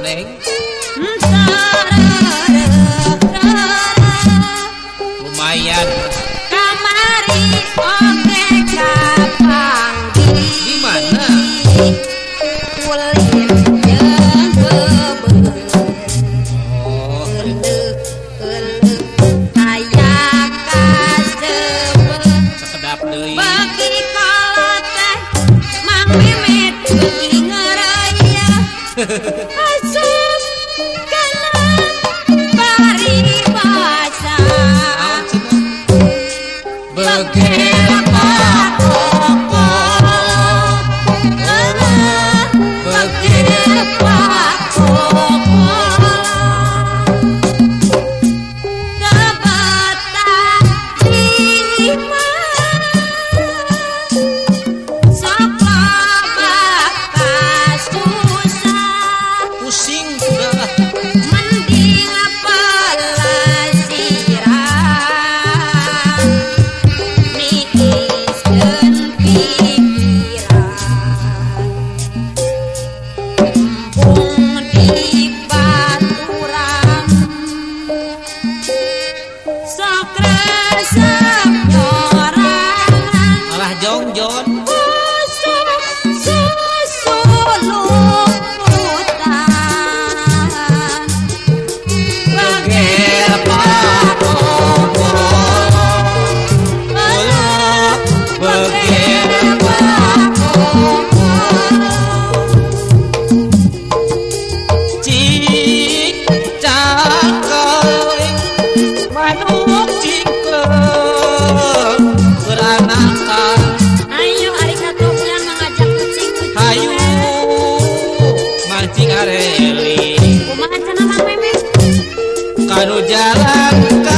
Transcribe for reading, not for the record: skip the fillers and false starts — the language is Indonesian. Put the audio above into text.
Neng lumayan kamari oke kapang di mana ulin jeung beubeut oh aya kasebut sekedap deui bagi kolot teh Mang Memet beuki ngeureuy asup kana paribasa naon cenah begepa pusing sudah mending pelasiran niiskeun pikiran mumpung di baturan sok resep nyorangan malah jongjon usuk susu lumputan begepa begepa cik cakeng manuk cingkleng beranakan ayo ari katopian mengajak kucing-kucing hayu mancing areli kumaha cenah Mang Memet kanu jalan ka